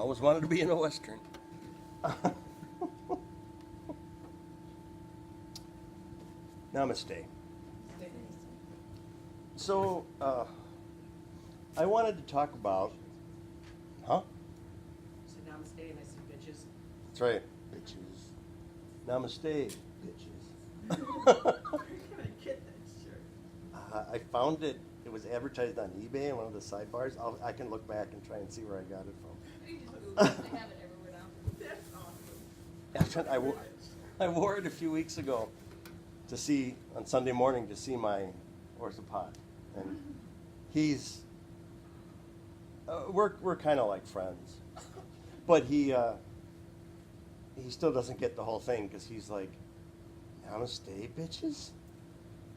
Always wanted to be in a Western. Namaste. So, I wanted to talk about, huh? So namaste, and I see bitches. That's right, bitches. Namaste, bitches. Where are you gonna get that shirt? I found it. It was advertised on eBay in one of the sidebars. I can look back and try and see where I got it from. You just Google it. They have it everywhere now. That's awesome. I wore it a few weeks ago to see on Sunday morning to see my orthopod, and he's we're kind of like friends, but he still doesn't get the whole thing because he's like, "Namaste, bitches."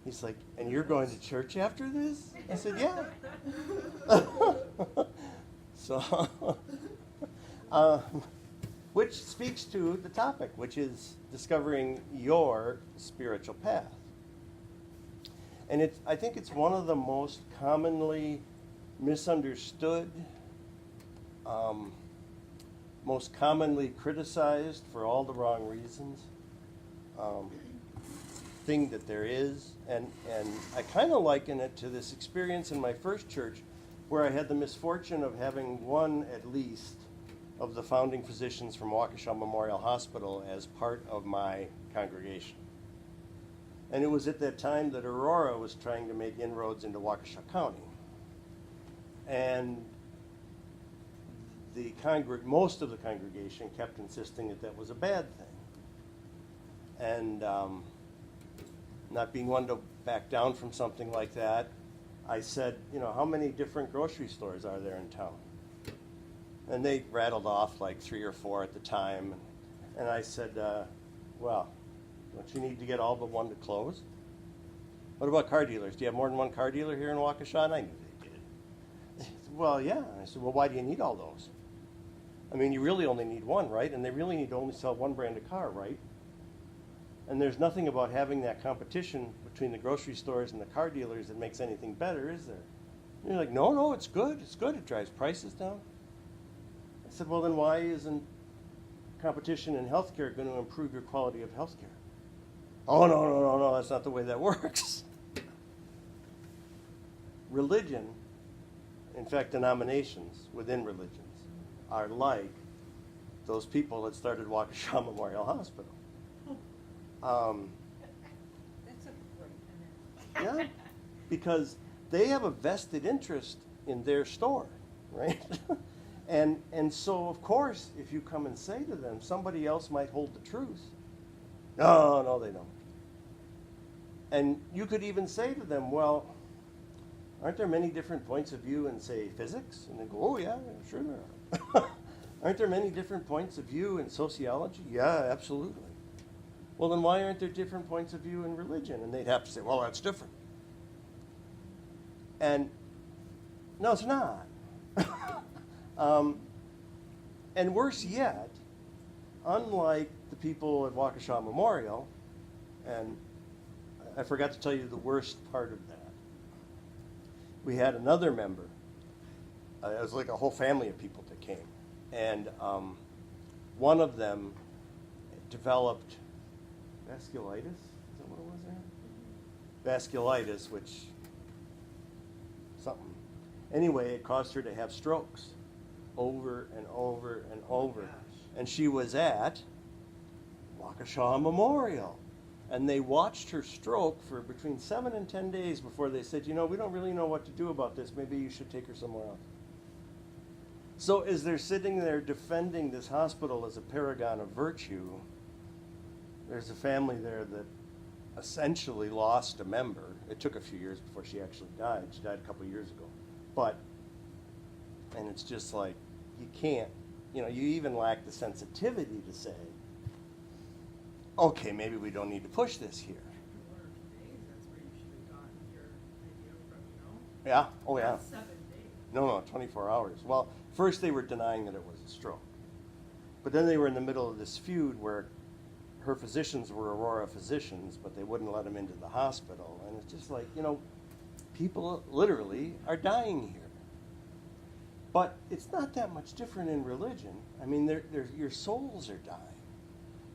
He's like, "And you're going to church after this?" I said, "Yeah." So, which speaks to the topic, which is discovering your spiritual path. And I think it's one of the most commonly misunderstood, most commonly criticized for all the wrong reasons thing that there is. And I kind of liken it to this experience in my first church where I had the misfortune of having one at least of the founding physicians from Waukesha Memorial Hospital as part of my congregation. And it was at that time that Aurora was trying to make inroads into Waukesha County. And most of the congregation kept insisting that that was a bad thing. And not being one to back down from something like that, I said, how many different grocery stores are there in town? And they rattled off like 3 or 4 at the time. And I said, well, don't you need to get all but one to close? What about car dealers? Do you have more than one car dealer here in Waukesha? And I knew they did. They said, well, yeah. And I said, well, why do you need all those? I mean, you really only need one, right? And they really need to only sell one brand of car, right? And there's nothing about having that competition between the grocery stores and the car dealers that makes anything better, is there? And you're like, no, it's good. It's good. It drives prices down. I said, well, then why isn't competition in healthcare going to improve your quality of healthcare? Oh, no, that's not the way that works. Religion, in fact, denominations within religions, are like those people that started Waukesha Memorial Hospital. That's a great analogy. Yeah, because they have a vested interest in their store, right? And so, of course, if you come and say to them, somebody else might hold the truth. No, they don't. And you could even say to them, well, aren't there many different points of view in, say, physics? And they go, oh, yeah, sure there are. Aren't there many different points of view in sociology? Yeah, absolutely. Well, then why aren't there different points of view in religion? And they'd have to say, well, that's different. And no, it's not. And worse yet, unlike the people at Waukesha Memorial, and I forgot to tell you the worst part of that, we had another member. It was like a whole family of people that came. And one of them developed vasculitis. Is that what it was there? Vasculitis, which, something. Anyway, it caused her to have strokes over and over and over. And she was at Waukesha Memorial. And they watched her stroke for between 7 and 10 days before they said, we don't really know what to do about this. Maybe you should take her somewhere else. So as they're sitting there defending this hospital as a paragon of virtue, there's a family there that essentially lost a member. It took a few years before she actually died. She died a couple of years ago. And it's just like, you can't, you even lack the sensitivity to say, okay, maybe we don't need to push this here. 1 or 2 days, that's where you should have gotten your idea from, Yeah, oh yeah. Not 7 days. No, 24 hours. Well, first they were denying that it was a stroke. But then they were in the middle of this feud where her physicians were Aurora physicians, but they wouldn't let them into the hospital. And it's just like, people literally are dying here. But it's not that much different in religion. I mean, your souls are dying.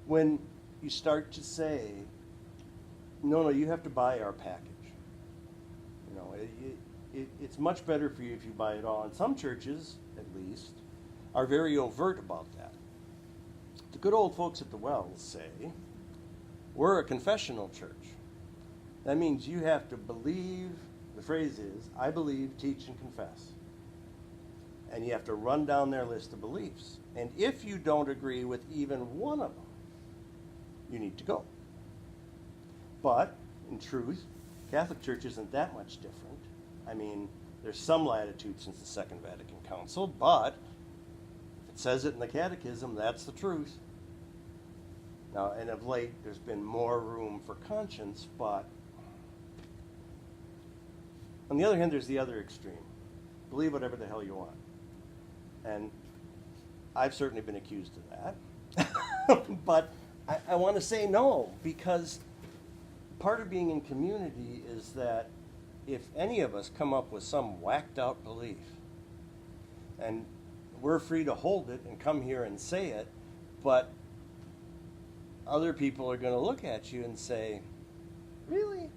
When you start to say, no, you have to buy our package. You know, it's much better for you if you buy it all. And some churches, at least, are very overt about that. The good old folks at the Wells say, we're a confessional church. That means you have to believe, the phrase is, I believe, teach, and confess. And you have to run down their list of beliefs. And if you don't agree with even one of them, you need to go. But, in truth, Catholic Church isn't that much different. I mean, there's some latitude since the Second Vatican Council, but if it says it in the Catechism, that's the truth. Now, and of late, there's been more room for conscience, but on the other hand, there's the other extreme. Believe whatever the hell you want. And I've certainly been accused of that. But I want to say no, because part of being in community is that if any of us come up with some whacked out belief, and we're free to hold it and come here and say it, but other people are going to look at you and say, really?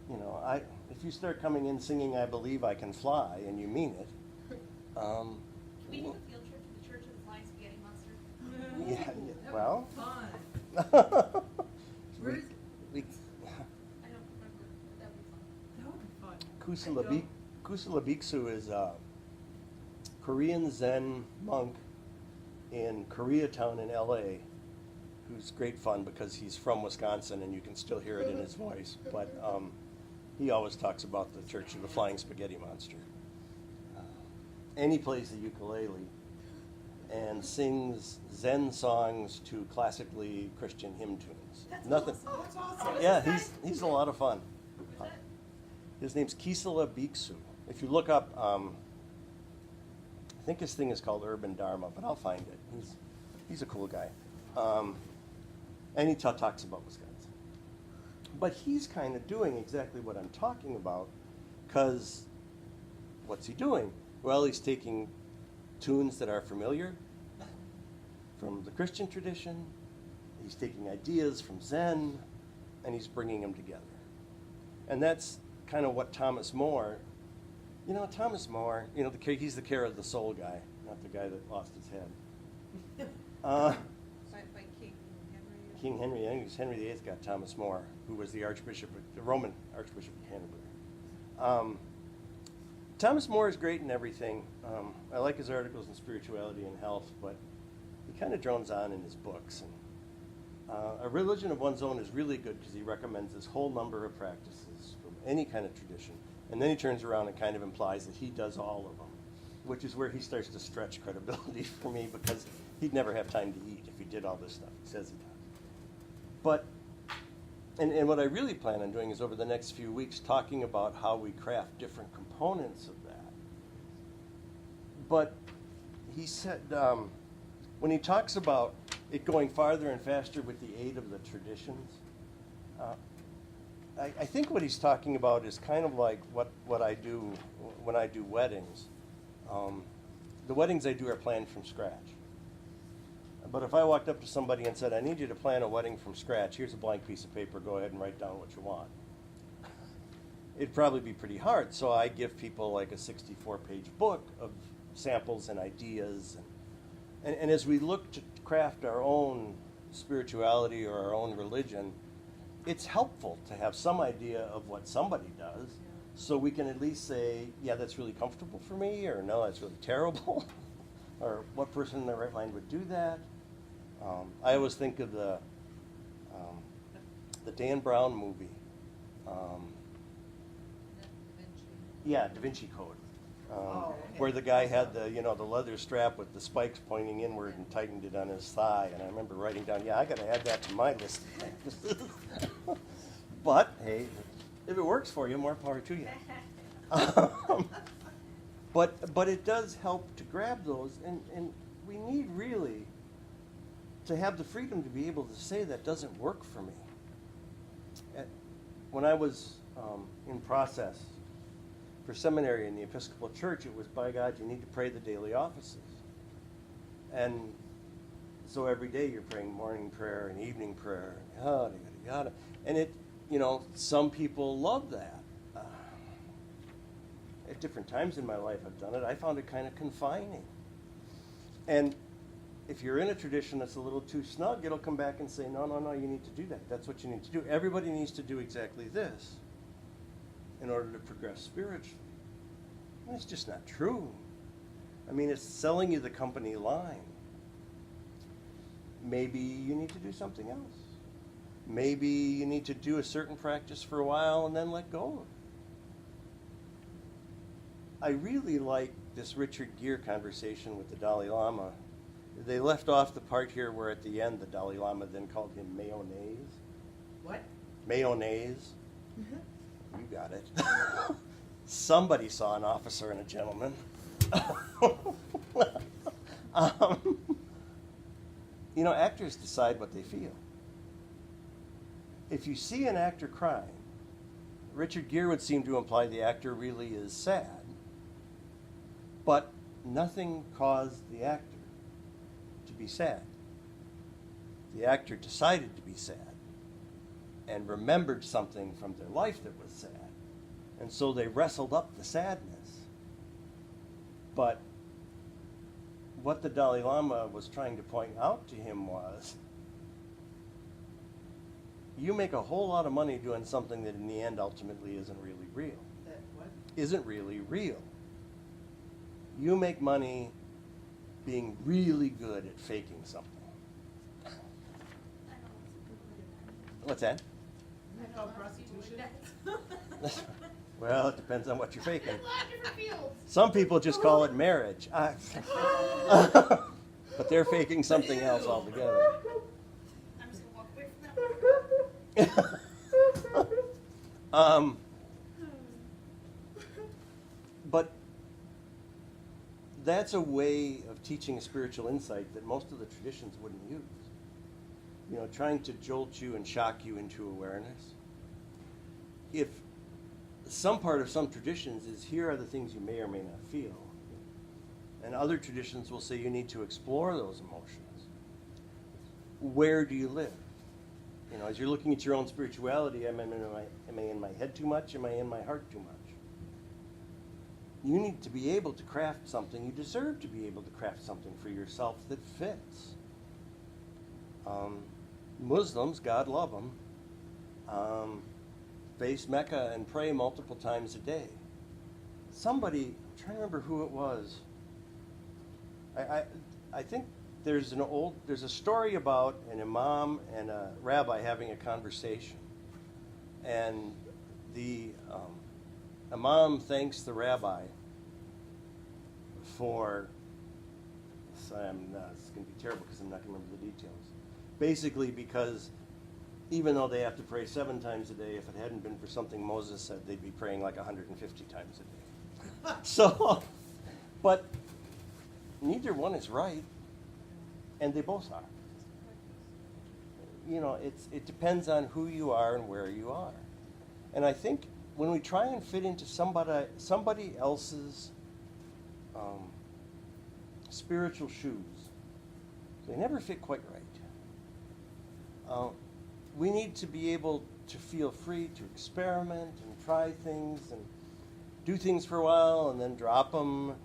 You know, if you start coming in singing I Believe I Can Fly, and you mean it, Can we do a field trip to the Church of the Flying Spaghetti Monster? yeah, well, Fun. Where is it? we, I don't remember, but that would be fun. That would be fun. Kusala Biksu is a Korean Zen monk in Koreatown in LA, who's great fun because he's from Wisconsin and you can still hear it in his voice. But he always talks about the Church of the Flying Spaghetti Monster. And he plays the ukulele and sings Zen songs to classically Christian hymn tunes. That's Nothing. awesome. That's awesome. Yeah, he's a lot of fun. Who's that? His name's Kisala Biksu. If you look up, I think his thing is called Urban Dharma, but I'll find it. He's a cool guy. And he talks about Wisconsin. But he's kind of doing exactly what I'm talking about, because what's he doing? Well, he's taking tunes that are familiar from the Christian tradition, he's taking ideas from Zen, and he's bringing them together. And that's kind of what Thomas More, Thomas More, he's the care of the soul guy, not the guy that lost his head. By King Henry? King Henry, I think it was Henry VIII got Thomas More, who was the Roman Archbishop of Canterbury. Thomas More is great in everything. I like his articles in Spirituality and Health, but he kind of drones on in his books. And A Religion of One's Own is really good because he recommends this whole number of practices from any kind of tradition. And then he turns around and kind of implies that he does all of them, which is where he starts to stretch credibility for me, because he'd never have time to eat if he did all this stuff he says he does. But, and what I really plan on doing is over the next few weeks talking about how we craft different components of that. But he said, when he talks about it going farther and faster with the aid of the traditions, I think what he's talking about is kind of like what I do when I do weddings. The weddings I do are planned from scratch. But if I walked up to somebody and said, I need you to plan a wedding from scratch, here's a blank piece of paper, go ahead and write down what you want, it'd probably be pretty hard. So I give people like a 64-page book of samples and ideas. And as we look to craft our own spirituality or our own religion, it's helpful to have some idea of what somebody does, so we can at least say, yeah, that's really comfortable for me, or no, that's really terrible, or what person in their right mind would do that. I always think of the Dan Brown movie. Da Vinci. Yeah, Da Vinci Code. Okay. Where the guy had the leather strap with the spikes pointing inward and tightened it on his thigh. And I remember writing down, I got to add that to my list. But hey, if it works for you, more power to you. But it does help to grab those, and we need really to have the freedom to be able to say that doesn't work for me. When I was in process For seminary in the Episcopal Church, it was, by God, you need to pray the daily offices. And so every day you're praying morning prayer and evening prayer, yada, yada, yada. And it, some people love that. At different times in my life I've done it. I found it kind of confining. And if you're in a tradition that's a little too snug, it'll come back and say, no, you need to do that. That's what you need to do. Everybody needs to do exactly this in order to progress spiritually. And it's just not true. I mean, it's selling you the company line. Maybe you need to do something else. Maybe you need to do a certain practice for a while and then let go of it. I really like this Richard Gere conversation with the Dalai Lama. They left off the part here where at the end the Dalai Lama then called him mayonnaise. What? Mayonnaise. You got it. Somebody saw an officer and a gentleman. Actors decide what they feel. If you see an actor crying, Richard Gere would seem to imply the actor really is sad. But nothing caused the actor to be sad. The actor decided to be sad and remembered something from their life that was sad. And so they wrestled up the sadness. But what the Dalai Lama was trying to point out to him was, you make a whole lot of money doing something that in the end ultimately isn't really real. That what? Isn't really real. You make money being really good at faking something. What's that? Isn't that called prostitution? Well, it depends on what you're faking. There's a lot of different fields. Some people just call it marriage. But they're faking something else altogether. I'm just gonna walk away from that one. But that's a way of teaching a spiritual insight that most of the traditions wouldn't use. Trying to jolt you and shock you into awareness. If some part of some traditions is, here are the things you may or may not feel. And other traditions will say you need to explore those emotions. Where do you live? As you're looking at your own spirituality, am I in my head too much? Am I in my heart too much? You need to be able to craft something. You deserve to be able to craft something for yourself that fits. Muslims, God love them, face Mecca and pray multiple times a day. Somebody, I'm trying to remember who it was. I think there's a story about an imam and a rabbi having a conversation, and the imam thanks the rabbi for. It's going to be terrible because I'm not going to remember the details. Basically, because even though they have to pray 7 times a day, if it hadn't been for something Moses said, they'd be praying like 150 times a day. So, but neither one is right, and they both are. It depends on who you are and where you are. And I think when we try and fit into somebody else's spiritual shoes, they never fit quite right. We need to be able to feel free to experiment and try things and do things for a while and then drop them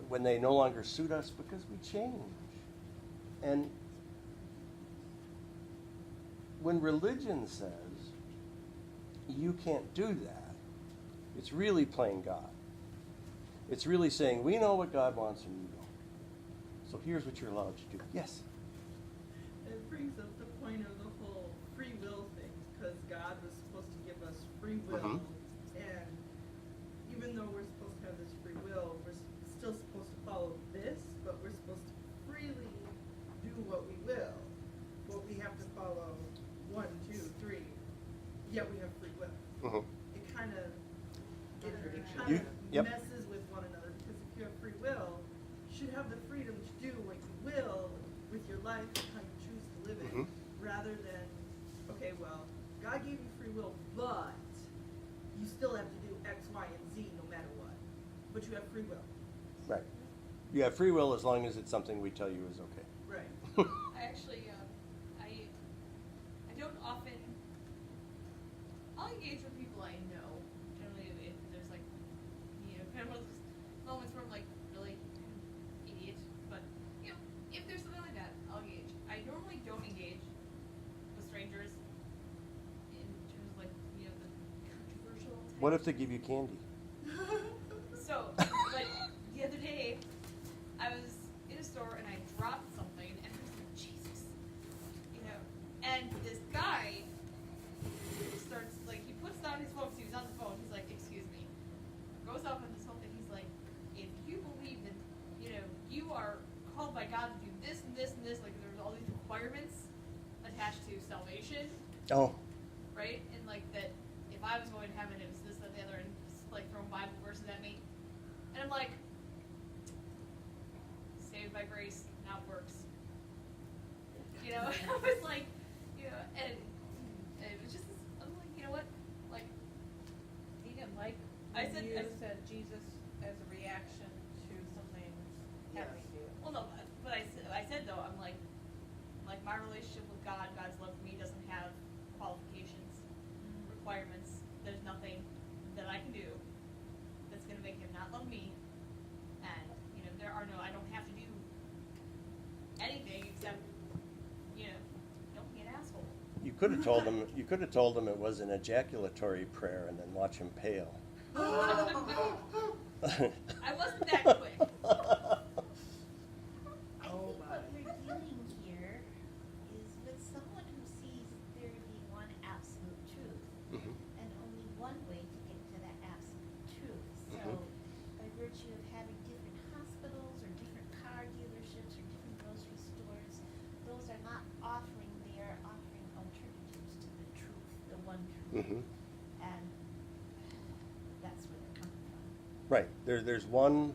when they no longer suit us, because we change. And when religion says you can't do that, it's really playing God. It's really saying, we know what God wants and you don't. So here's what you're allowed to do. Yes? It brings up the point of the whole free will thing, because God was supposed to give us free will, and even though we're supposed to have this free will, we're still supposed to follow this, but we're supposed to freely do what we will. But we have to follow 1, 2, 3. Yet we have free will. It kind of messes with one another, because if you have free will, you should have the freedom to do what you will with your life and how you choose to live it, rather than, okay, well, God gave you free will, but you still have to do X, Y, and Z no matter what. But you have free will. Right. You have free will as long as it's something we tell you is okay. Right. I actually, I don't often, I'll engage with people I know, generally if there's like, kind of one of those moments where I'm like, really idiot, but, if there's something like that, I'll engage. I normally don't engage with strangers in terms of like, the controversial type. What if they give you candy? So, but the other day, I was in a store and I dropped something, and I was like, Jesus, and this guy starts, like, he puts down his phone, because he was on the phone, he's like, excuse me, goes off on this whole thing, he's like, if you believe that, you are called by God to do this and this and this, like, there's all these requirements attached to salvation, Oh. right, and like, that if I was going to heaven, it was this, that, the other, and just, like, throwing Bible verses at me, and I'm like, saved by grace, now it works. I was like, and it was just, I'm like, you know what? Like, He didn't like I when said- you I- said Jesus as a reaction to something happening to you. well, no, but I said though, I'm like my relationship with God, God's love for me doesn't have qualifications, requirements. There's nothing that I can do that's going to make him not love me. And, I don't have to do anything except, don't be an asshole. You could have told him it was an ejaculatory prayer and then watch him pale. I wasn't that quick. I think what we're dealing here is with someone who sees there being one absolute truth Mhm. and only one way to get to that absolute truth. So, Mhm. by virtue of having different hospitals or different car dealerships or different grocery stores, those are not offering, they are offering alternatives to the truth, the one truth. Mhm. And that's where they're coming from. Right. There's one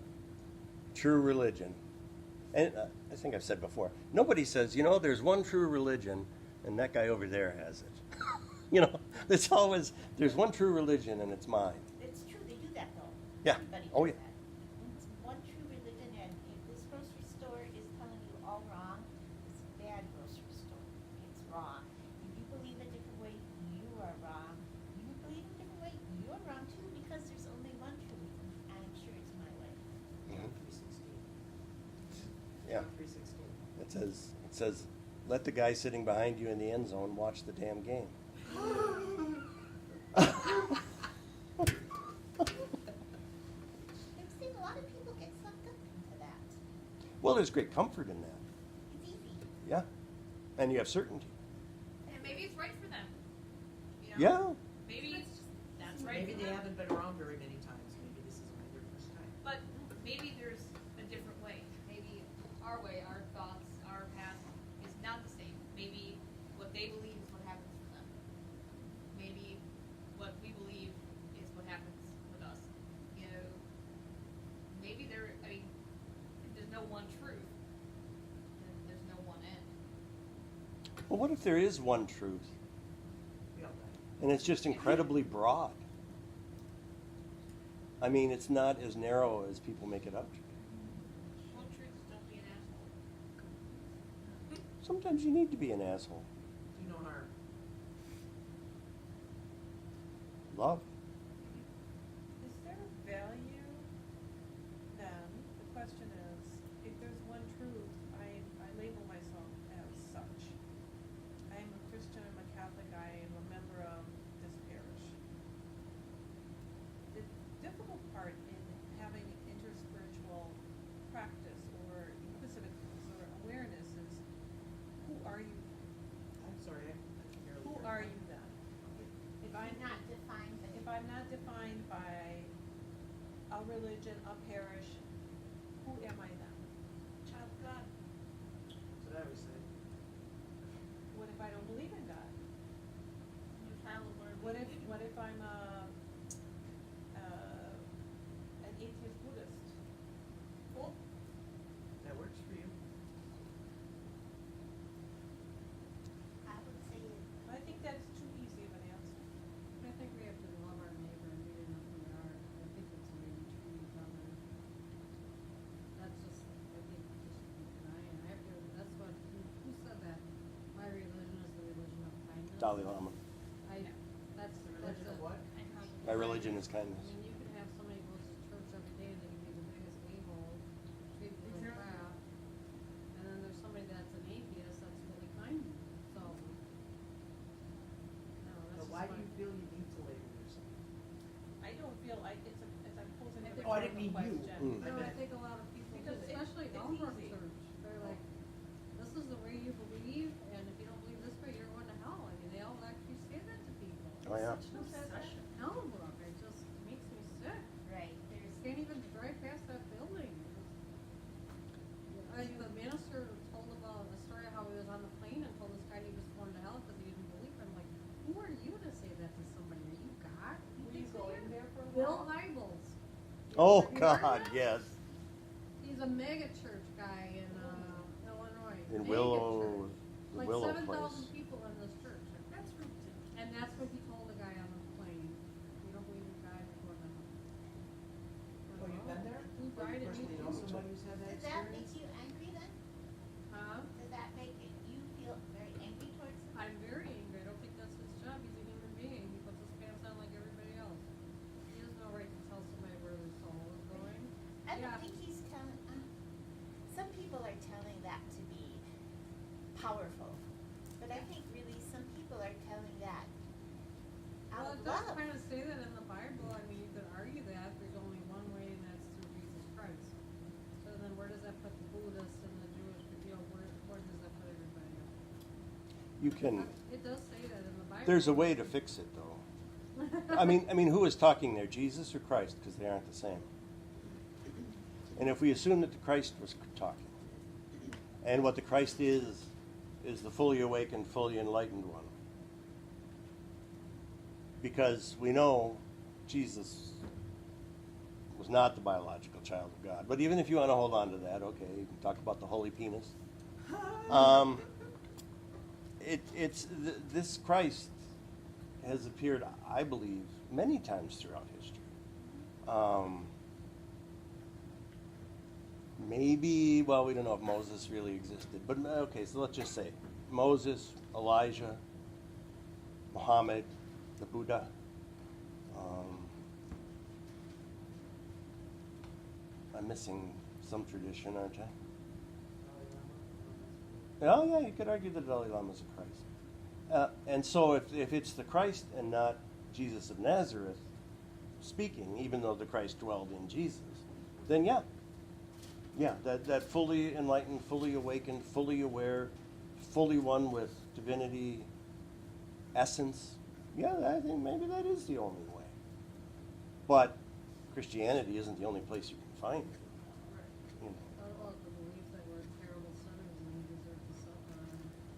true religion. And I think I've said before, nobody says, there's one true religion and that guy over there has it. It's always, there's one true religion and it's mine. It's true, they do that though. Yeah. Everybody Oh, does yeah. that. It's one true religion, and if this grocery store is telling you all wrong, it's a bad grocery store. It's wrong. If you believe a different way, you are wrong. You believe a different way, you're wrong too, because there's only one truth. I'm sure it's my way. Mhm. 3:16. Yeah. 3:16. It says, let the guy sitting behind you in the end zone watch the damn game. I'm saying a lot of people get sucked up into that. Well, there's great comfort in that. It's easy. Yeah. And you have certainty. And maybe it's right for them. Yeah. Maybe that's right Maybe for they them. haven't been around very many times. Maybe this is only their first time. But maybe there's a different way. Maybe our way, our thoughts, our path is not the same. Maybe what they believe is what happens for them. Maybe what we believe is what happens with us. Maybe if there's no one truth, then there's no one end. Well, what if there is one truth We all die. and it's just incredibly broad? I mean, it's not as narrow as people make it out to be. One truth is don't be an asshole. Sometimes you need to be an asshole. Do no harm. Love. Is there value then? The question is, if there's one truth, I label myself as such. I am a Christian, I'm a Catholic, I am a member of this parish. The difficult part in having interspiritual practice or inquisitiveness or awareness is, who are you? I'm sorry. I barely Who heard are that. you then? If I'm I'm not defined by. if I'm not defined by a religion, a parish, who am I then? Child of God. That's what I always say. What if I don't believe in God? You're a child of whatever What you if believe in. what if I'm an atheist Buddhist? Cool. That works for you. I would say I think that's too easy of an answer. I think we have to love our neighbor and be Dalai Lama. I, that's, The that's religion a. of what? My religion is I kindness. mean, you can have somebody who goes to church every day and they can be the biggest a-hole, treat you like Exactly. crap. And then there's somebody that's an atheist that's really kind, so. No, that's But just why do my- you feel you need to label yourself? I don't feel, it's I'm posing a Oh, I didn't mean you. Mm. No, I think a lot of people, do, Because especially it's Elmhurst easy. Church, they're like, this is the way you believe, and if you don't believe this way, you're going to hell. I mean, they all actually say that to people. Oh, yeah. Such an obsession. Elmbrook, it just makes me sick. Right, You there's, can't even drive past that building. The minister told about a story of how he was on the plane and told this guy he was going to hell because he didn't believe him. Like, who are you to say that to somebody? Are you God? He Were you thinks that going you're- there for a Bill while? Hybels. Oh, You heard of God, him? yes. He's a mega church guy in Illinois. In Mega Willow, church. the Like Willow 7,000 place. people in this church. That's ridiculous. And that's what he told the guy on the plane. You don't believe in God, you're going to hell. Oh, you've been there? Who died in Personally know Milwaukee? somebody who's had that does that make experience? you angry then? Huh? Does that make you feel very angry towards him? I'm very angry. I don't think that's his job. He's a human being. He puts his pants on like everybody else. He has no right to tell somebody where their soul is going. I Yeah. don't think he's telling, some people are telling that to be powerful, but I think really some people are telling that Well, out it of does love. kind of say that in the Bible. I mean, you could argue that there's only one way, and that's through Jesus Christ. So then, where does that put the Buddhists and the Jewish? You know, where does that put everybody else? You can, It does say that in the Bible. there's a way to fix it, though. I mean, who is talking there, Jesus or Christ? Because they aren't the same. And if we assume that the Christ was talking, and what the Christ is the fully awakened, fully enlightened one. Because we know Jesus was not the biological child of God. But even if you want to hold on to that, okay, you can talk about the holy penis. This Christ has appeared, I believe, many times throughout history. Maybe, well, we don't know if Moses really existed, but okay, so let's just say Moses, Elijah, Muhammad, the Buddha. I'm missing some tradition, aren't I? Oh, yeah, you could argue that Dalai Lama is a Christ. And so if it's the Christ and not Jesus of Nazareth speaking, even though the Christ dwelled in Jesus, then yeah, that fully enlightened, fully awakened, fully aware, fully one with divinity essence, yeah, I think maybe that is the only way. But Christianity isn't the only place you can find it. You know. What about the belief that we're terrible sinners and we deserve to suffer?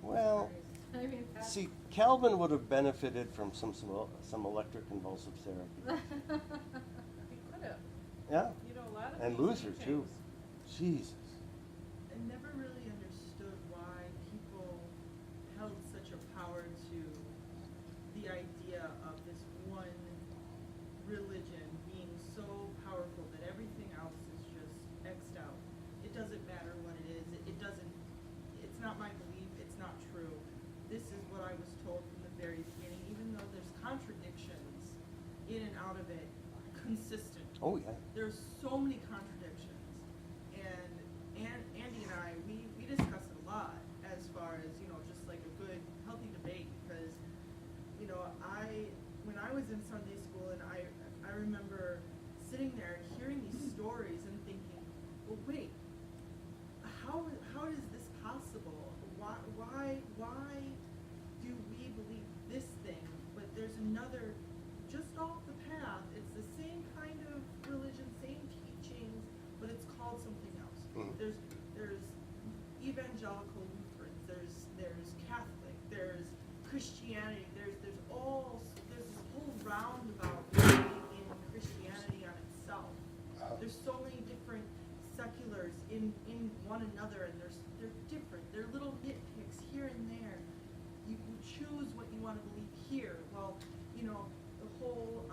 Well, I mean, that's, see, Calvin would have benefited from some electroconvulsive therapy. he could have. Yeah, You know, a lot of and these Luther too. teachings- Jesus. I never really understood why people held such a power to the idea of this one religion being so powerful that everything else is just X'd out. It doesn't matter what it is. It doesn't, it's not my belief. It's not true. This is what I was told from the very beginning, even though there's contradictions in and out of it, consistent. Oh yeah. There's so many contradictions, and Andy and I, we discuss it a lot as far as, you know, just like a good, healthy debate, because, you know, when I was in Sunday school, and I remember sitting there hearing these stories and thinking, well, wait, how is this possible? Why do we believe this thing, but there's another just off the path? It's the same kind of religion, same teachings, but it's called something else. Mhm. There's evangelical Lutherans, there's Catholic, there's Christianity, there's this whole roundabout way in Christianity on itself. There's so many different seculars in one another, and they're different. They're little nitpicks here and there. You choose what you want to believe here. Well, you know, the whole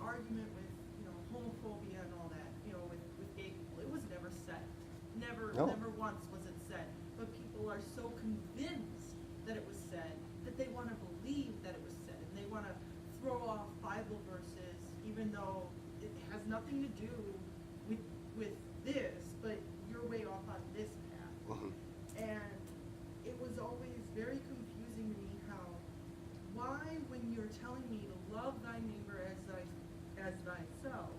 argument with, you know, homophobia and all that, you know, with gay people, it was never said. Never once was it said. But people are so convinced that it was said that they want to believe nothing to do with this, but you're way off on this path. Mhm. And it was always very confusing to me why when you're telling me to love thy neighbor as thyself,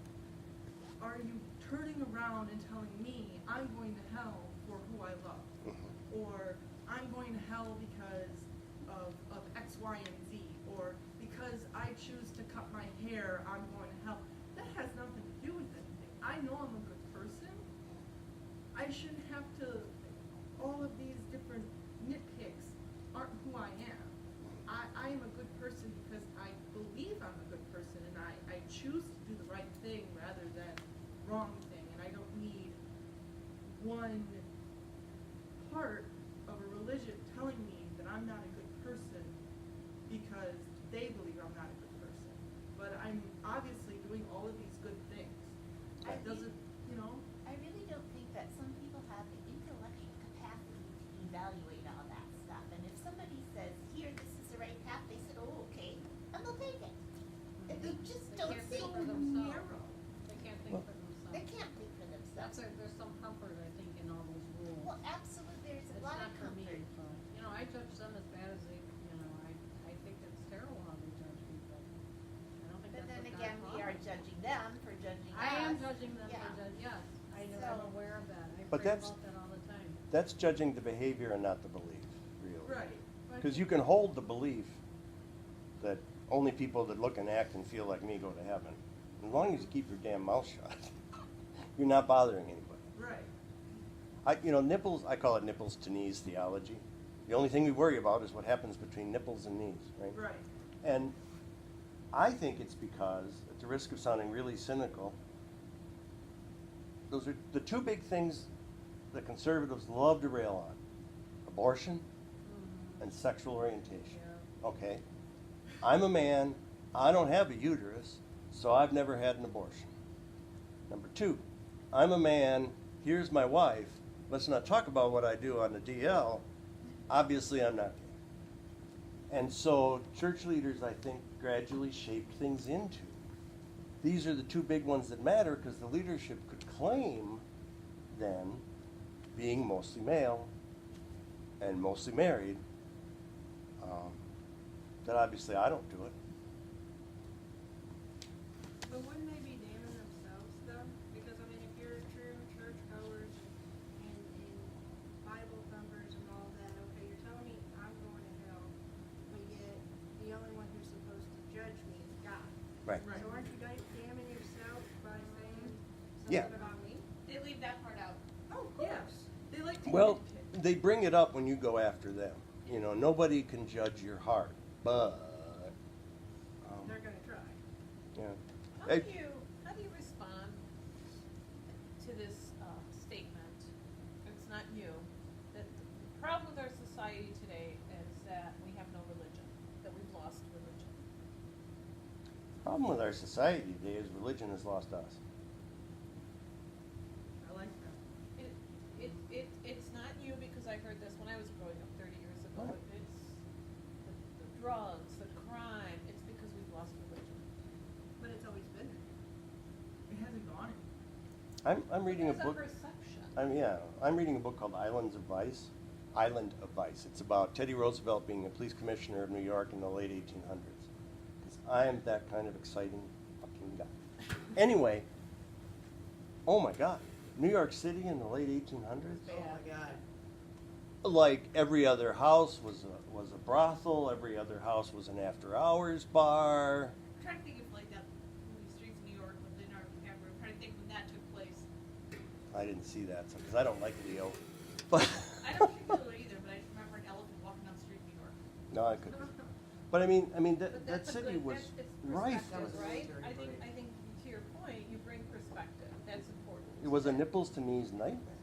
are you turning around and telling me I'm going to hell for who I love? Mhm. Or I'm going to hell because of X, Y, and Z, or because I choose to cut my hair, I'm going to hell. That has nothing to do with anything. I know I'm a good person. I shouldn't have to, all of these different nitpicks aren't who I am. I am a good person because I believe I'm a good person, and I choose to do the right thing rather than wrong thing, and I don't need one part of a religion telling me that I'm not a good person because they believe I'm not a good person. But I'm obviously doing all of these good things. I It doesn't, you know? I really don't think that some people have the intellectual capacity to evaluate all that stuff. And if somebody says, here, this is the right path, they said, oh, okay, and they'll take it. And they just They don't can't see think so for themselves. narrow. They can't think for themselves. They can't think for themselves. There's some comfort, I think, in all those rules. Well, absolutely, there's a It's lot not of for me, comfort. so, I judge them as bad as they, I think it's terrible how they judge people. I don't think But that's then what God again, we taught are us. judging them for judging us. I am judging them Yeah. for judging, yes, I'm So- aware of that, I But pray that's- about that all the time. That's judging the behavior and not the belief, really. Right. Because you can hold the belief that only people that look and act and feel like me go to heaven. As long as you keep your damn mouth shut, you're not bothering anybody. Right. Nipples, I call it nipples to knees theology. The only thing we worry about is what happens between nipples and knees, right? Right. And I think it's because, at the risk of sounding really cynical, those are the two big things that conservatives love to rail on: abortion and sexual orientation. Yeah. Okay? I'm a man, I don't have a uterus, so I've never had an abortion. Number two, I'm a man, here's my wife, let's not talk about what I do on the DL, obviously I'm not gay. And so church leaders, I think, gradually shaped things into. These are the two big ones that matter because the leadership could claim then, being mostly male and mostly married, that obviously I don't do it. But wouldn't they be damning themselves though? Because I mean, if you're true churchgoers and Bible thumpers and all that, okay, you're telling me I'm going to hell, but yet the only one who's supposed to judge me is God. Right. Right. So aren't you guys damning yourself by saying Yeah. something about me? They leave that part out. Oh, yes. They like to Well, nitpick. they bring it up when you go after them. Nobody can judge your heart, but They're gonna try. yeah. How Hey. do you respond to this statement? It's not you. That the problem with our society today is that we have no religion, that we've lost religion. Problem with our society today is religion has lost us. I like that. It's not you, because I heard this when I was growing up 30 years ago. Right. It's the drugs, the crime. It's because we've lost religion. But it's always been there. It hasn't gone anywhere. I'm reading a There's book. perception. I'm reading a book called Island of Vice. It's about Teddy Roosevelt being a police commissioner of New York in the late 1800s. Because I am that kind of exciting fucking guy. Anyway, oh my God, New York City in the late 1800s. Oh my God. Like every other house was a brothel. Every other house was an after-hours bar. I'm trying to think of like that movie Streets of New York with Leonardo DiCaprio. I'm trying to think when that took place. I didn't see that because I don't like Leo. But I don't particularly either, but I just remember an elephant walking down the street in New York. no, I couldn't. But I mean But that that's a city good- was it's rife. perspective, with- right? Military parade. I think to your point, you bring perspective. That's important. It was a nipples to knees nightmare.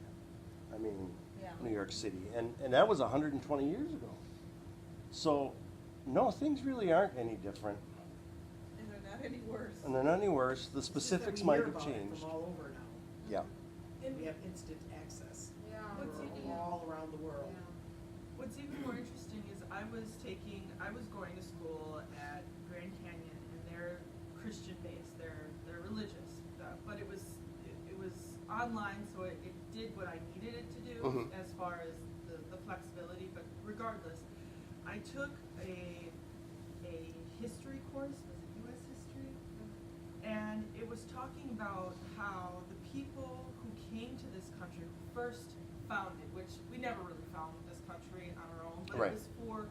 I mean, Yeah. New York City, and that was 120 years ago. So, no, things really aren't any different, And they're not any worse. and they're not any worse. The It's just that specifics we might hear have about it changed. From all over now. Yeah. We have instant access. Yeah. From all around the world. What's even more interesting is I was going to school at Grand Canyon, and they're Christian based. They're religious. online, so it did what I needed it to do Mhm. as far as the flexibility. But regardless, I took a history course. Was it U.S. history? And it was talking about how the people who came to this country first founded, which we never really founded this country on our own, but Right. it was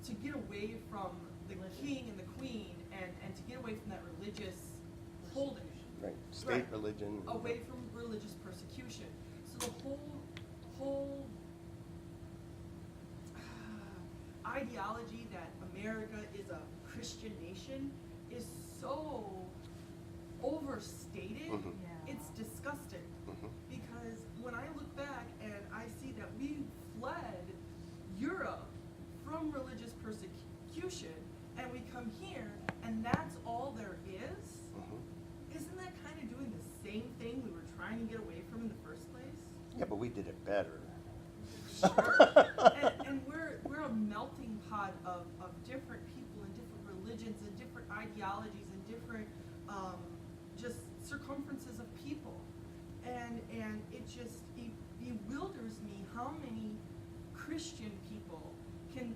to get away from the king and the queen and to get away from that religious holding. Right. State Right. religion. Away from religious persecution. So the whole ideology that America is a Christian nation is so overstated. Mhm. It's disgusting. Mhm. Because when I look back and I see that we fled Europe from religious persecution and we come here and that's all there is, Mhm. isn't that kind of doing the same thing we were trying to get away from in the first place? Yeah, but we did it better. And we're a melting pot of different people and different religions and different ideologies and different just circumferences of people. And it just bewilders me how many Christian people can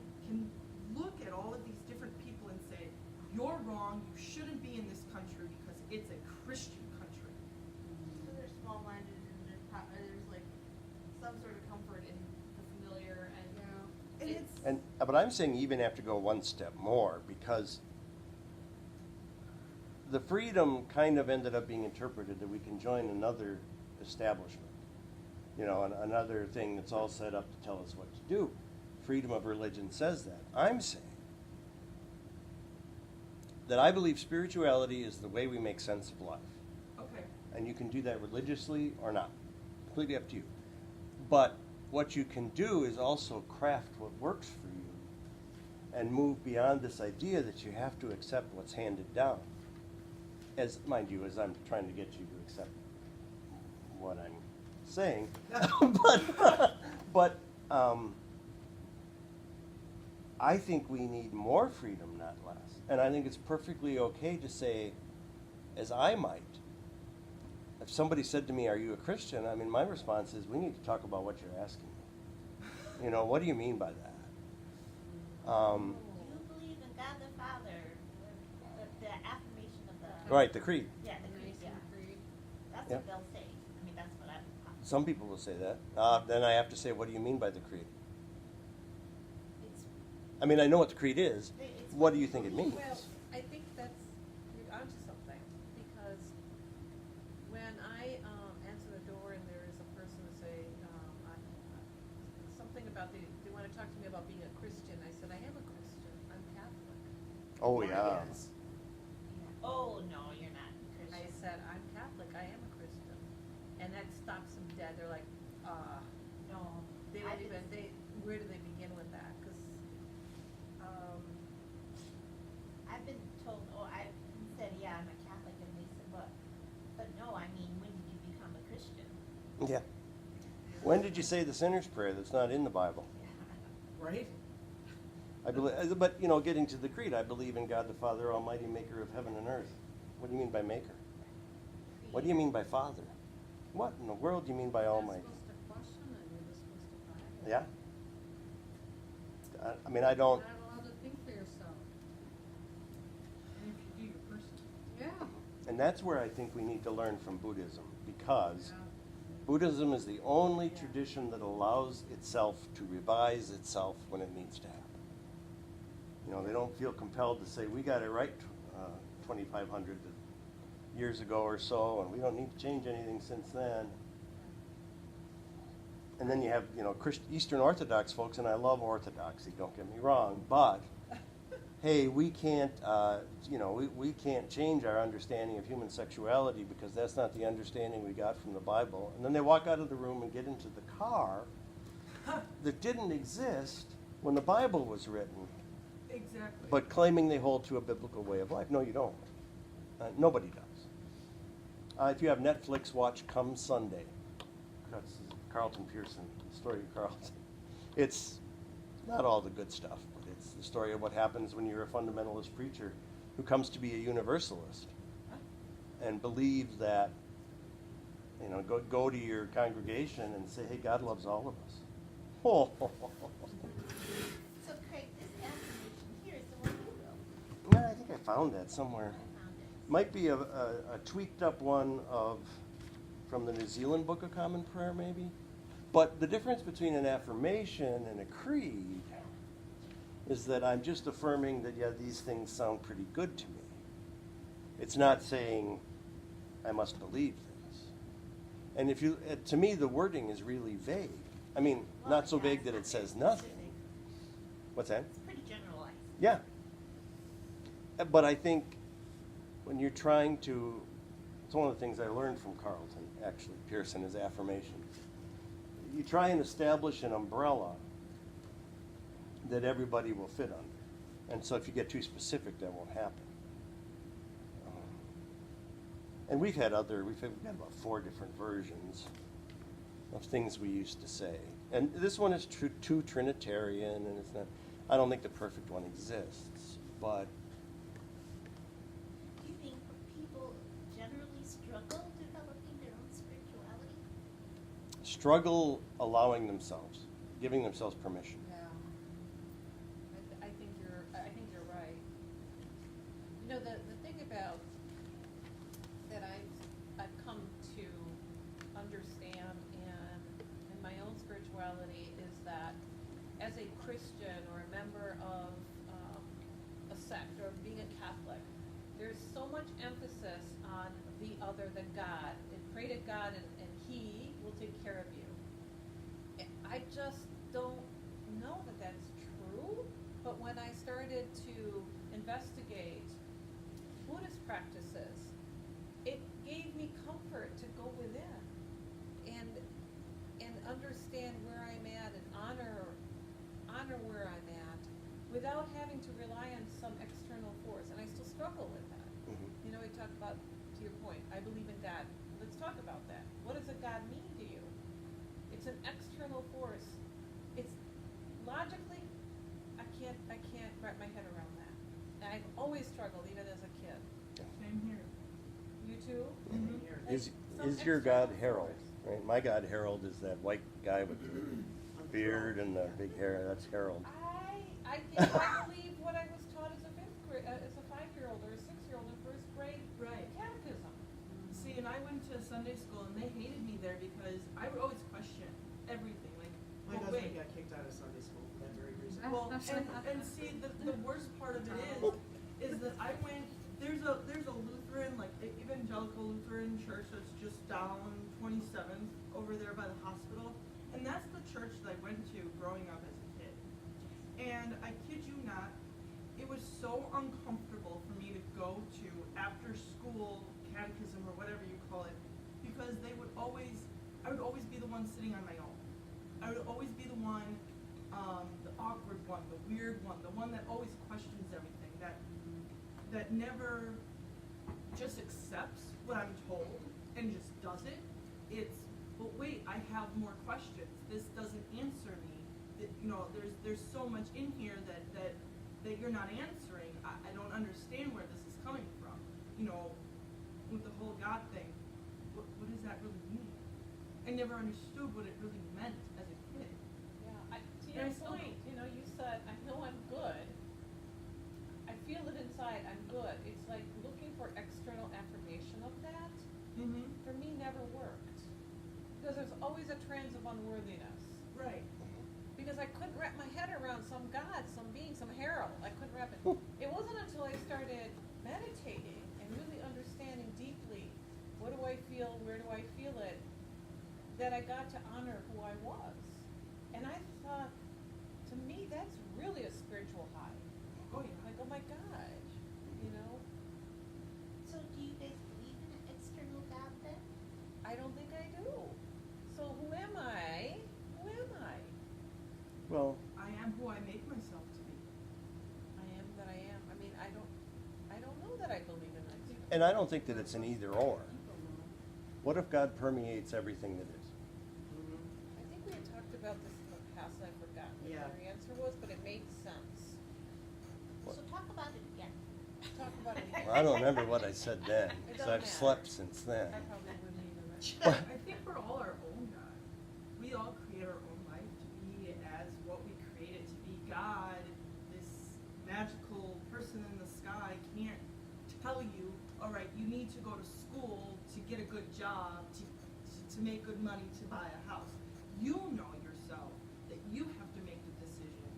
look at all of these different people and say, you're wrong, you shouldn't be in this country because it's a Christian country. So they're small-minded and there's like some sort of comfort in the familiar and And it's But I'm saying you even have to go one step more, because the freedom kind of ended up being interpreted that we can join another establishment. You know, another thing that's all set up to tell us what to do. Freedom of religion says that. I'm saying that I believe spirituality is the way we make sense of life. okay. And you can do that religiously or not. Completely up to you. But what you can do is also craft what works for you and move beyond this idea that you have to accept what's handed down. As, mind you, as I'm trying to get you to accept what I'm saying. but I think we need more freedom, not less. And I think it's perfectly okay to say, as I might, if somebody said to me, "Are you a Christian?" I mean, my response is, we need to talk about what you're asking me. You know, what do you mean by that? Do you believe in God the Father? The affirmation of the. Right, the creed. Yeah, the creed, yeah. That's Yeah. what they'll say. I mean, that's what I would. Some people will say that. Then I have to say, what do you mean by the creed? It's, I mean, I know what the creed is. it's What do you think it means? Well, I think that's, you're onto something, because when I answer the door and there is a person to say, something about they want to talk to me about being a Christian, I said, I am a Christian, I'm Catholic. Oh, yeah. Yes. yeah. Oh, no, you're not Christian. I said, I'm Catholic, I am a Christian. And that stops them dead, they're like, No. they I don't even, didn't- where do they begin with that? Because, I've been told, I said, yeah, I'm a Catholic, and they said, but no, I mean, when did you become a Christian? Yeah. When did you say the sinner's prayer that's not in the Bible? Right? I believe, but you know, getting to the creed, I believe in God the Father, Almighty, Maker of heaven and earth. What do you mean by Maker? What do you mean by Father? What in the world do you mean by Almighty? You're supposed to question it, you're supposed to find it. Yeah. I mean, I don't. You're not allowed to think for yourself. And if you do, you're person. Yeah. And that's where I think we need to learn from Buddhism, because Yeah. Buddhism is the only tradition that allows itself to revise itself when it needs to happen. You know, they don't feel compelled to say, we got it right 2,500 years ago or so, and we don't need to change anything since then. And then you have, you know, Eastern Orthodox folks, and I love Orthodoxy, don't get me wrong, but hey, we can't, we can't change our understanding of human sexuality because that's not the understanding we got from the Bible. And then they walk out of the room and get into the car that didn't exist when the Bible was written, Exactly. but claiming they hold to a biblical way of life. No, you don't. Nobody does. If you have Netflix, watch Come Sunday. That's Carlton Pearson, the story of Carlton. It's not all the good stuff, but it's the story of what happens when you're a fundamentalist preacher who comes to be a universalist and believes that You know, go to your congregation and say, hey, God loves all of us. Oh. So Craig, this affirmation here is the one you wrote. Yeah, I think I found that somewhere. I found it. Might be a tweaked up one from the New Zealand Book of Common Prayer, maybe. But the difference between an affirmation and a creed is that I'm just affirming that, yeah, these things sound pretty good to me. It's not saying I must believe this. And if you, to me, the wording is really vague. I mean, Well, not so yeah, vague it's that not it says very nothing. specific. What's that? It's pretty generalized. Yeah. But I think when you're trying to, it's one of the things I learned from Carlton, actually, Pearson, is affirmation. You try and establish an umbrella that everybody will fit under. And so if you get too specific, that won't happen. And we've got about 4 different versions of things we used to say. And this one is too Trinitarian, and it's not, I don't think the perfect one exists, but Do you think people generally struggle developing their own spirituality? struggle allowing themselves, giving themselves permission. Yeah. I think you're right. You know, the thing about that I've come to understand in my own spirituality is that as a Christian or a member of a sect or being a Catholic, there's so much emphasis on the other than God. And pray to God and He will take care of you. I just don't know that that's true, but when I started to investigate Buddhist practices, it gave me comfort to go within and understand where I'm at and honor where I'm at without having to rely on some external force. And I still struggle with that. Mhm. You know, we talk about, to your point, I believe in God. Let's talk about that. What does a God mean to you? It's an external force. It's logically, I can't wrap my head around that. And I've always struggled, even as a kid. Same here. You too? Mhm. Here. Like Is some your God external Harold? force. Right? My God Harold is that white guy with the beard and the big hair. That's Harold. I think I believe what I was taught as a 5-year-old or a 6-year-old in first grade Right. catechism. See, and I went to Sunday school, and they hated me there because I would always question everything. Like, My well, husband wait. got kicked out of Sunday school for that very reason. Well, and see, the worst part of it is that I went. There's a Lutheran, like evangelical Lutheran church that's just down 27th over there by the hospital, and that's the church that I went to growing up as a kid. And I kid you not, it was so uncomfortable for me to go to after school catechism or whatever you call it, because I would always be the one sitting on my own. I would always be the one, the awkward one, the weird one, the one that always questions everything, that never just accepts what I'm told and just does it. It's, but wait, I have more questions. This doesn't answer me. There's so much in here that you're not answering. I don't understand where this is coming from. With the whole God thing, what does that really mean? I never understood what it really meant as a kid. Yeah, to And your I still point, you said, I know I'm good. I feel it inside, I'm good. It's like looking for external affirmation of that, Mm-hmm. for me, never worked. Because there's always a trance of unworthiness. Right. Because I couldn't wrap my head around some God, some being, some Harold. I couldn't wrap it. It wasn't until I started meditating and really understanding deeply, what do I feel, where do I feel it, that I got to honor who I was. And I thought, to me, that's really a spiritual high. Oh yeah. Like, oh my gosh, So do you guys believe in an external God then? I don't think I do. So who am I? Who am I? Well, I am who I make myself to be. I am that I am. I mean, I don't know that I believe in that. and I don't think that it's an either or. What if God permeates everything that is? Mhm. I think we had talked about this in the past, and I forgot what Yeah. your answer was, but it made sense. What? So talk about it again. Talk about it again. Well, I don't remember what I said then, It because doesn't I've matter. slept since then. I probably wouldn't either, I think we're all our own God. We all create our own life to be as what we create it to be. God, this magical person in the sky, can't tell you, all right, you need to go to school to get a good job, to make good money, to buy a house. You know yourself that you have to make the decision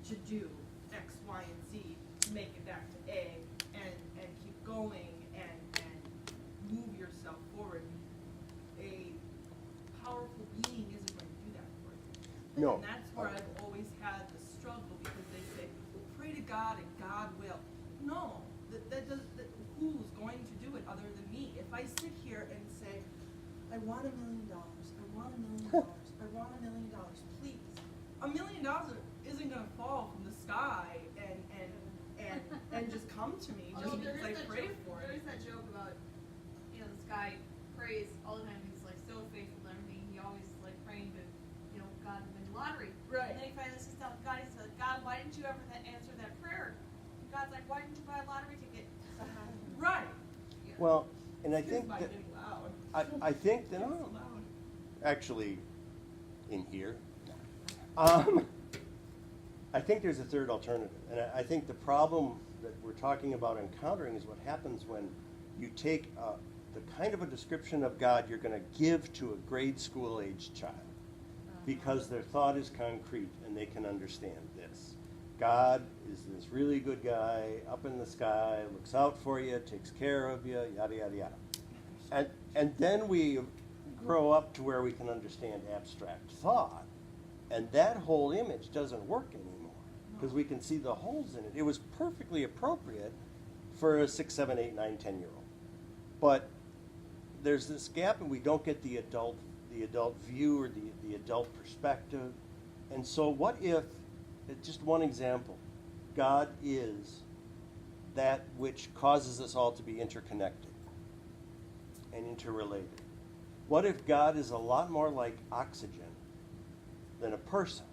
to do X, Y, and Z to make it back to A and keep going and move yourself forward. A powerful being isn't going to do that for you. No. And that's where I've always had the struggle, because they say, well, pray to God and God will. No, who's going to do it other than me? If I sit here and say, I want $1 million, I want $1 million, I want $1 million, please. $1 million isn't going to fall from the sky and just come to me just Although because I pray for there it. is that joke about, this guy prays all the time. He's like so faithful to everything. He always is like praying to, God to win the lottery. Right. And then he finally sits down with God. He says, God, why didn't you ever answer that prayer? And God's like, why didn't you buy a lottery ticket? Right. Well, and I Excuse think my that, getting loud. I think that, It's loud. actually, in here, I think there's a third alternative. And I think the problem that we're talking about encountering is what happens when you take the kind of a description of God you're going to give to a grade school age child, because their thought is concrete and they can understand this. God is this really good guy up in the sky, looks out for you, takes care of you, yada, yada, yada. And then we grow up to where we can understand abstract thought, and that whole image doesn't work anymore because we can see the holes in it. It was perfectly appropriate for a 6, 7, 8, 9, 10-year-old. But there's this gap, and we don't get the adult view or the adult perspective. And so what if, just one example, God is that which causes us all to be interconnected and interrelated? What if God is a lot more like oxygen than a person?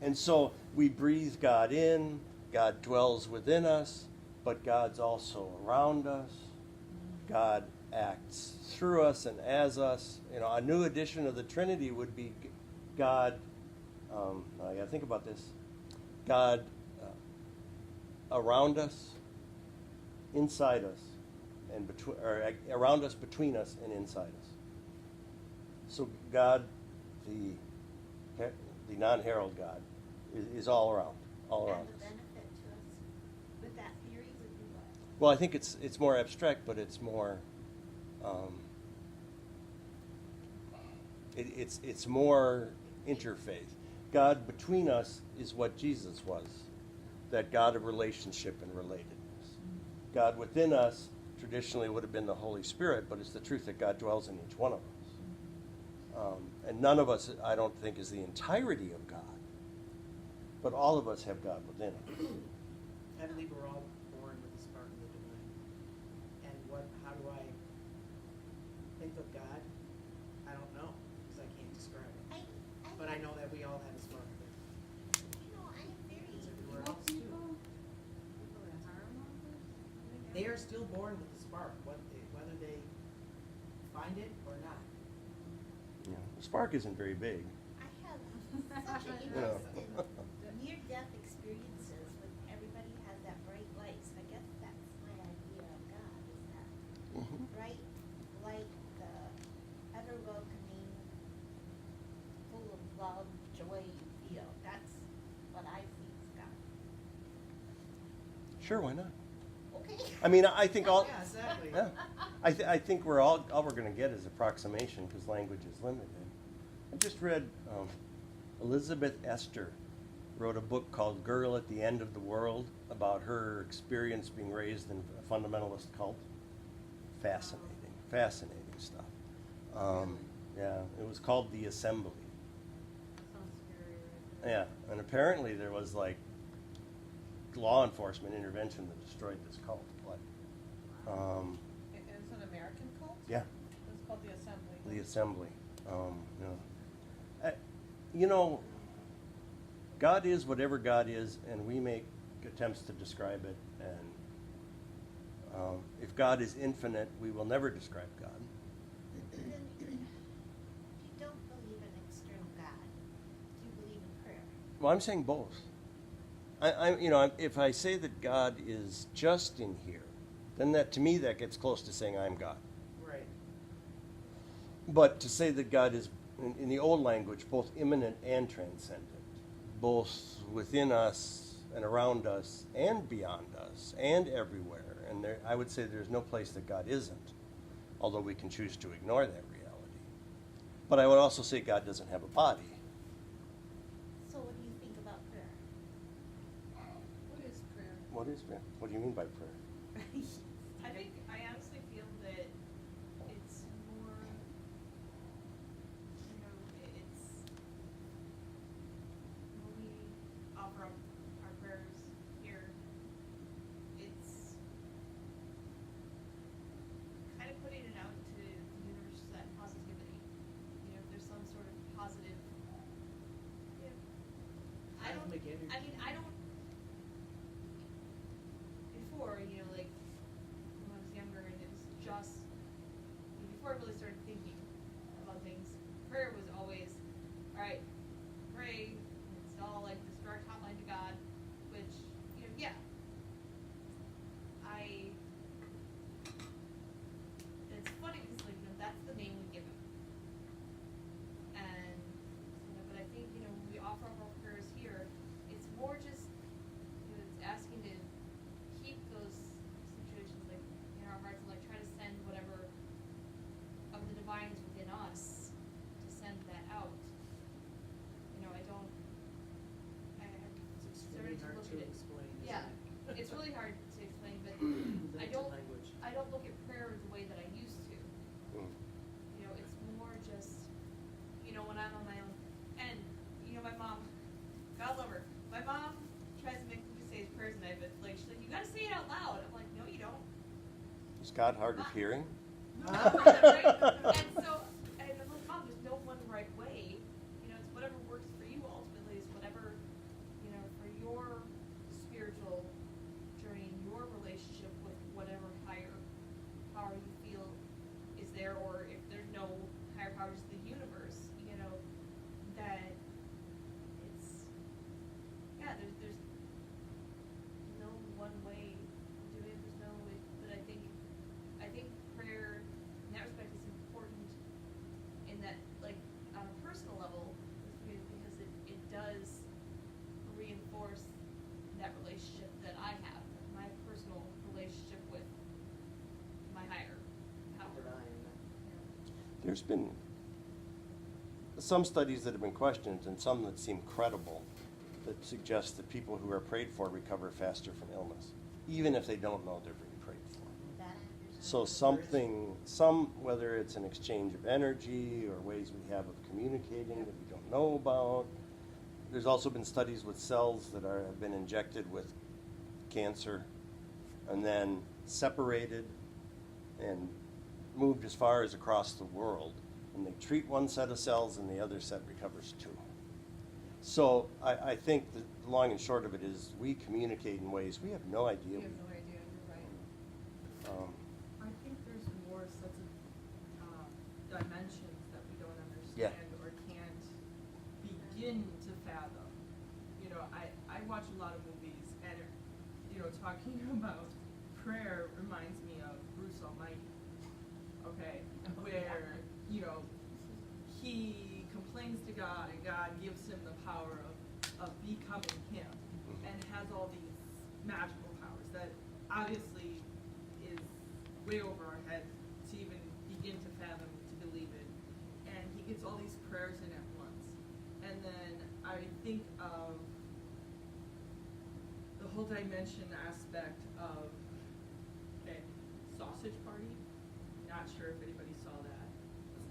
And so we breathe God in, God dwells within us, but God's also around us. God acts through us and as us. A new edition of the Trinity would be God, I got to think about this, God around us, inside us, and around us, between us, and inside us. So God, the non-herald God, is all around And us. the benefit to us with that theory would be what? Well, I think it's more abstract, but it's more it's more interfaith. God between us is what Jesus was, that God of relationship and relatedness. God within us traditionally would have been the Holy Spirit, but it's the truth that God dwells in each one of us. And none of us, I don't think, is the entirety of God, but all of us have God within us. I believe we're all born with a spark of the divine. And how do I think of God? I don't know, because I can't describe it. But I know that we all have a spark of it. I'm very. It's everywhere else too. People that harm others? They are still born with a spark, whether they find it or not. The spark isn't very big. I have such an interest in near-death experiences when everybody has that bright light. So I guess that's my idea of God, is that bright light, the ever-welcoming, full of love, joy you feel. That's what I see as God. Sure, why not? Okay. I mean, I think all. Yeah, exactly. Yeah, I think we're all we're going to get is approximation because language is limited. I just read Elizabeth Esther wrote a book called "Girl at the End of the World" about her experience being raised in a fundamentalist cult. Fascinating stuff. Yeah, it was called The Assembly. Sounds scary, right? Yeah, and apparently there was like law enforcement intervention that destroyed this cult. But It's an American cult? yeah, It's called the Assembly. The Assembly. God is whatever God is, and we make attempts to describe it. And if God is infinite, we will never describe God. Well, I'm saying both. If I say that God is just in here, then that to me that gets close to saying I'm God. Right. But to say that God is, in the old language, both immanent and transcendent, both within us and around us and beyond us and everywhere, and I would say there's no place that God isn't, although we can choose to ignore that reality. But I would also say God doesn't have a body. So what do you think about prayer? What is prayer? What is prayer? What do you mean by prayer? I think I honestly feel that it's more, it's when we offer up our prayers here, it's kind of putting it out to the universe, that positivity. If there's some sort of positive, I don't, Cosmic energy. I mean, I don't, before, like, when I was younger and it was just, before I really started thinking about things, prayer was always, all right, pray, it's all like this direct hotline to God, which, yeah. It's funny because, like, that's the name we give him. And, but I think, when we offer up our prayers here, it's more just, it's asking to keep those situations, like, in our hearts, and, like, try to send whatever of the divine is within us, to send that out. It's started really to hard look to at it. explain. isn't Yeah, it? it's really hard to explain, but I That's don't, language. I don't look at prayer the way that I used to. Mm. It's more just, when I'm on my own. And, my mom, God love her, my mom tries to make me say his prayers at night, but, like, she's like, you gotta say it out loud. I'm like, no, you don't. Is God hard of hearing? Right? And so, and I'm like, Mom, there's no one right way. It's whatever works for you ultimately, is whatever, for your spiritual journey, your relationship with whatever higher power you feel is there, or if there's no higher power, just the universe, that it's, there's no one way to do it, there's no way, but I think prayer, in that respect, is important in that, like, on a personal level, because it does reinforce that relationship that I have, my personal relationship with my higher power. Divine. There's been some studies that have been questioned and some that seem credible that suggest that people who are prayed for recover faster from illness, even if they don't know they're being prayed for. That So whether it's an exchange of energy or ways we have of communicating that we don't know about. There's also been studies with cells that have been injected with cancer and then separated and moved as far as across the world. And they treat one set of cells and the other set recovers too. So I think the long and short of it is we communicate in ways we have no idea. You have no idea, you're right. I think there's more sets of dimensions that we don't Yeah. understand or can't begin to fathom. I watch a lot of movies, and talking about prayer reminds me of Bruce Almighty. Okay, where he complains to God, and God gives him the power of becoming him, and has all these magical powers that obviously is way over our heads to even begin to fathom, to believe it. And he gets all these prayers in at once. And then I think of the whole dimension aspect of, Sausage Party. Not sure if anybody saw that.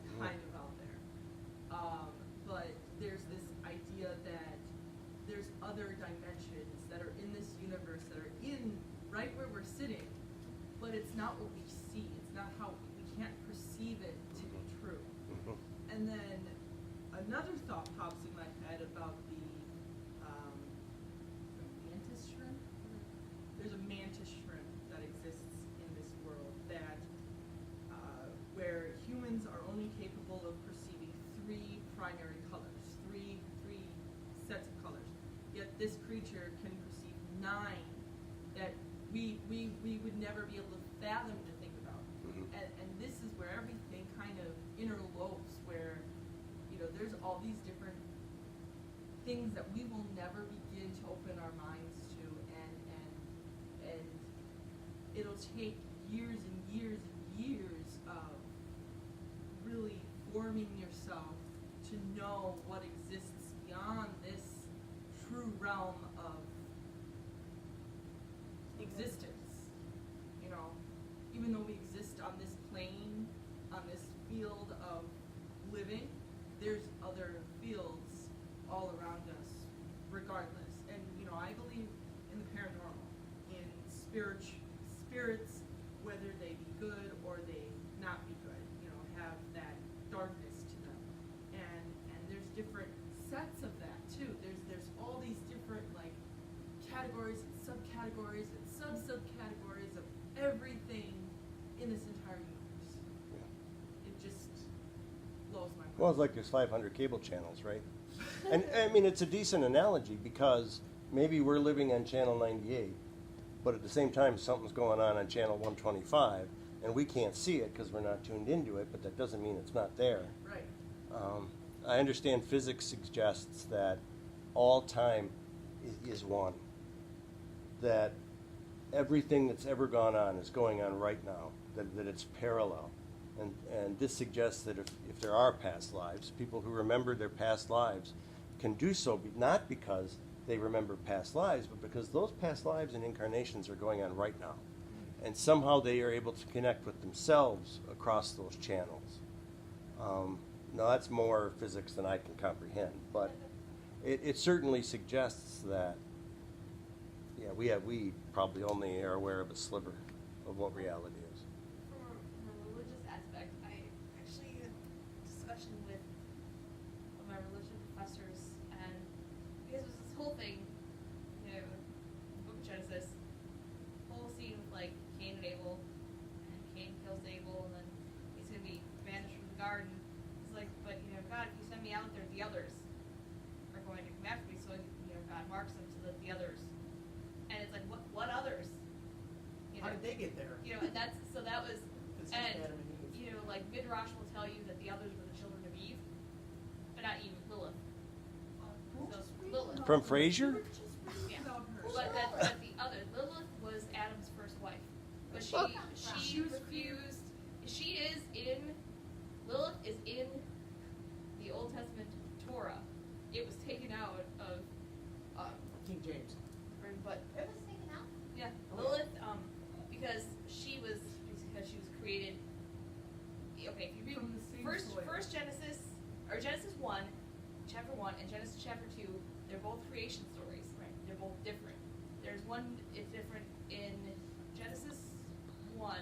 It's kind of out there. But there's this idea that there's other dimensions that are in this universe that are in right where we're sitting, but it's not what we see. It's not how we can't perceive it to be true. And then another thought pops in my head about the mantis shrimp. There's a mantis shrimp that exists in this world that where humans are only capable of perceiving three primary colors, three sets of colors. mind that we would never be able to fathom to think about. Mhm. And this is where everything kind of interlopes, where, you know, there's all these different things that we will never begin to open our minds to, and it'll take years and years and years of really forming yourself to know what exists beyond this true realm of existence. You know, even though we exist on this plane, on this field of living, there's other fields all around us regardless. And, you know, I believe in the paranormal, in spirits, whether they be good or they not be good, you know, have that darkness to them. And there's different sets of that too. There's all these different, like, categories and subcategories and sub-subcategories of everything in this entire universe. Yeah. It just blows my mind. Well, it's like there's 500 cable channels, right? And I mean, it's a decent analogy because maybe we're living on channel 98, but at the same time, something's going on channel 125, and we can't see it because we're not tuned into it, but that doesn't mean it's not there. Right. I understand physics suggests that all time is one, that everything that's ever gone on is going on right now, that it's parallel. And this suggests that if there are past lives, people who remember their past lives can do so not because they remember past lives, but because those past lives and incarnations are going on right now. And somehow they are able to connect with themselves across those channels. Now, that's more physics than I can comprehend, but it certainly suggests that, yeah, we probably only are aware of a sliver of what reality is. From a religious aspect, I actually had a discussion with one of my religion professors, and because it was this whole thing, you know, Book of Genesis, whole scene with like Cain and Abel, and Cain kills Abel, and then he's gonna be banished from the garden. It's like, but you know, God, if you send me out there, the others are going to come after me. So you know, God marks them so that the others, and it's like, what others? You How know, did they get there? You know, and that was, It's just and Adam and Eve. you know, like Midrash will tell you that the others were the children of Eve, but not Eve, Lilith. So Lilith. From Frasier? Yeah. But the other, Lilith was Adam's first wife, but she refused. Lilith is in the Old Testament Torah. It was taken out of, King James. but It was taken out? yeah, Lilith, because she was created. Okay, if you read From the same soil. first Genesis, or Genesis 1, chapter 1, and Genesis chapter 2, they're both creation stories. Right. They're both different. There's one, it's different in Genesis 1.